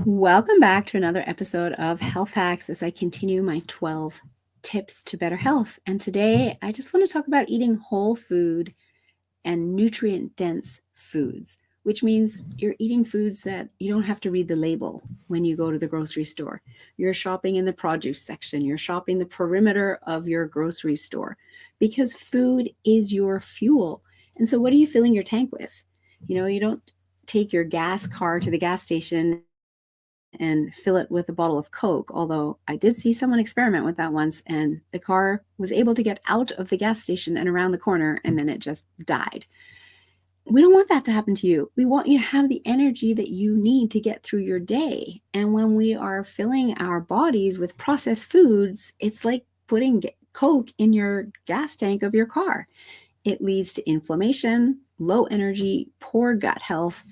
Welcome back to another episode of Health Hacks as I continue my 12 tips to better health. And today I just want to talk about eating whole food and nutrient dense foods, which means you're eating foods that you don't have to read the label when you go to the grocery store. You're shopping in the produce section, you're shopping the perimeter of your grocery store because food is your fuel. And so, what are you filling your tank with? You don't take your gas car to the gas station and fill it with a bottle of Coke. Although I did see someone experiment with that once, and the car was able to get out of the gas station and around the corner, and then it just died. We don't want that to happen to you. We want you to have the energy that you need to get through your day. And when we are filling our bodies with processed foods, it's like putting Coke in your gas tank of your car. It leads to inflammation, low energy, poor gut health,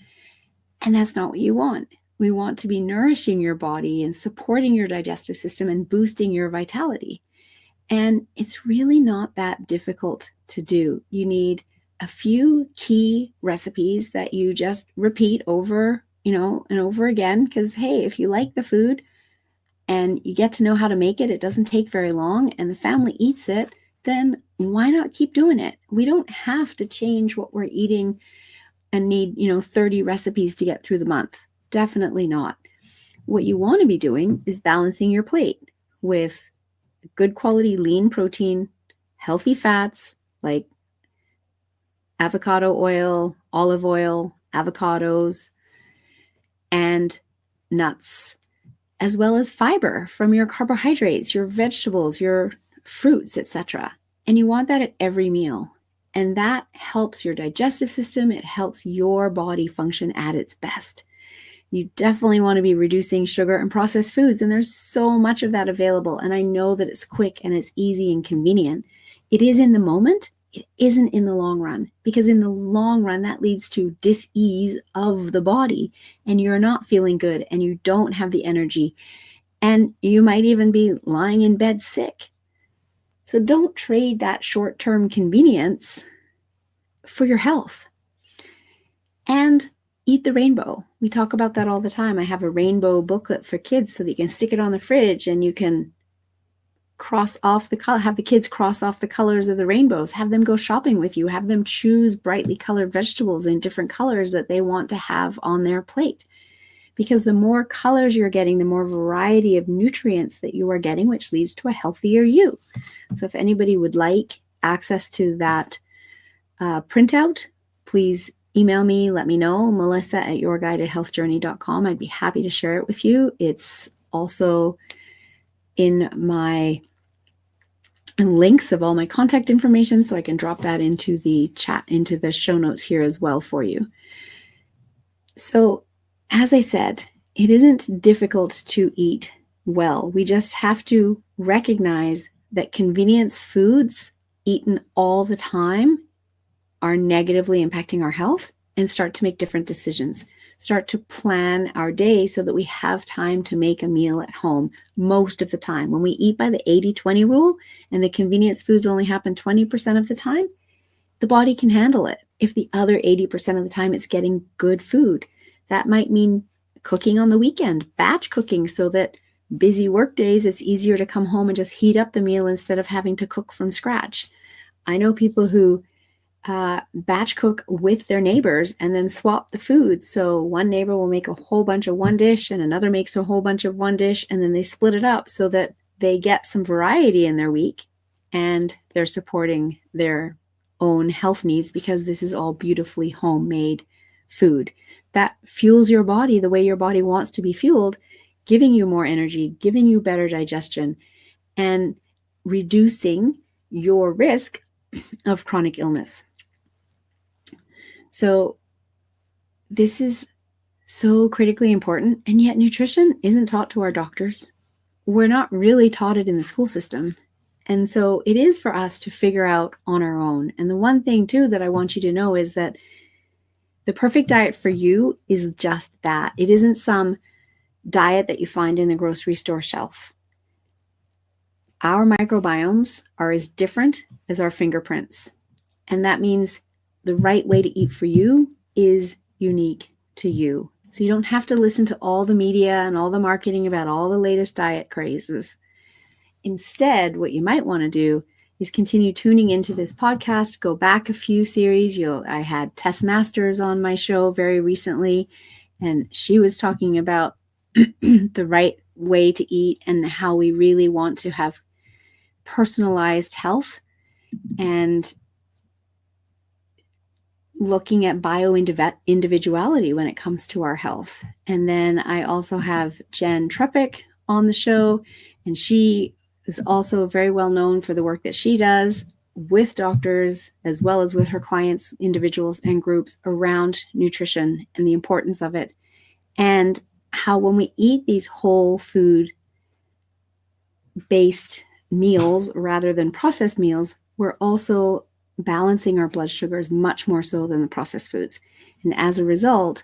and that's not what you want. We want to be nourishing your body and supporting your digestive system and boosting your vitality. And it's really not that difficult to do. You need a few key recipes that you just repeat over, and over again. Because, hey, if you like the food and you get to know how to make it, it doesn't take very long, and the family eats it, then why not keep doing it? We don't have to change what we're eating and need, 30 recipes to get through the month. Definitely not. What you want to be doing is balancing your plate with good quality lean protein, healthy fats like avocado oil, olive oil, avocados, and nuts, as well as fiber from your carbohydrates, your vegetables, your fruits, etc. And you want that at every meal. And that helps your digestive system. It helps your body function at its best. You definitely want to be reducing sugar and processed foods, and there's so much of that available. And I know that it's quick and it's easy and convenient. It is in the moment. It isn't in the long run, because in the long run, that leads to dis-ease of the body, and you're not feeling good, and you don't have the energy, and you might even be lying in bed sick. So don't trade that short-term convenience for your health. And eat the rainbow. We talk about that all the time. I have a rainbow booklet for kids so that you can stick it on the fridge and you can have the kids cross off the colors of the rainbows, have them go shopping with you, have them choose brightly colored vegetables in different colors that they want to have on their plate. Because the more colors you're getting, the more variety of nutrients that you are getting, which leads to a healthier you. So if anybody would like access to that printout, please email me, let me know, melissa@yourguidedhealthjourney.com. I'd be happy to share it with you. It's also in my links of all my contact information, so I can drop that into the chat, into the show notes here as well for you. So, as I said, it isn't difficult to eat well. We just have to recognize that convenience foods eaten all the time are negatively impacting our health, and start to make different decisions. Start to plan our day so that we have time to make a meal at home most of the time. When we eat by the 80-20 rule and the convenience foods only happen 20% of the time, the body can handle it. If the other 80% of the time it's getting good food, that might mean cooking on the weekend, batch cooking, so that busy work days, it's easier to come home and just heat up the meal instead of having to cook from scratch. I know people who batch cook with their neighbors and then swap the food. So one neighbor will make a whole bunch of one dish and another makes a whole bunch of one dish, and then they split it up so that they get some variety in their week and they're supporting their own health needs, because this is all beautifully homemade food that fuels your body the way your body wants to be fueled, giving you more energy, giving you better digestion, and reducing your risk of chronic illness. So this is so critically important, and yet nutrition isn't taught to our doctors. We're not really taught it in the school system. And so it is for us to figure out on our own. And the one thing too that I want you to know is that the perfect diet for you is just that. It isn't some diet that you find in the grocery store shelf. Our microbiomes are as different as our fingerprints. And that means the right way to eat for you is unique to you. So you don't have to listen to all the media and all the marketing about all the latest diet crazes. Instead, what you might want to do is continue tuning into this podcast, go back a few series. I had Tess Masters on my show very recently, and she was talking about the right way to eat and how we really want to have personalized health and looking at bio-individuality when it comes to our health. And then I also have Jen Trepic on the show, and she is also very well known for the work that she does with doctors as well as with her clients, individuals, and groups around nutrition and the importance of it, and how when we eat these whole food based meals rather than processed meals, we're also balancing our blood sugars much more so than the processed foods. And as a result,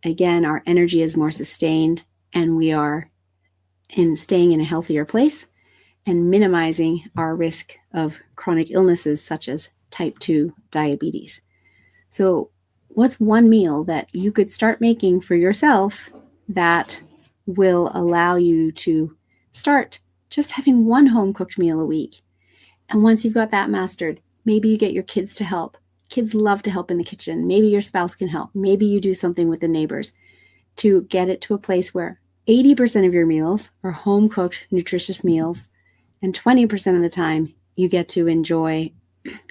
again, our energy is more sustained and we are staying in a healthier place and minimizing our risk of chronic illnesses such as type 2 diabetes. So what's one meal that you could start making for yourself that will allow you to start just having one home cooked meal a week? And once you've got that mastered, maybe you get your kids to help. Kids love to help in the kitchen. Maybe your spouse can help. Maybe you do something with the neighbors to get it to a place where 80% of your meals are home cooked, nutritious meals, and 20% of the time you get to enjoy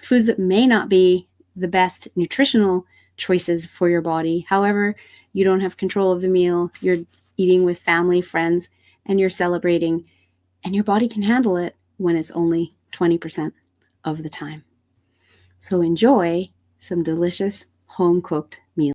foods that may not be the best nutritional choices for your body. However, you don't have control of the meal. You're eating with family, friends, and you're celebrating, and your body can handle it when it's only 20% of the time. So enjoy some delicious home-cooked meals.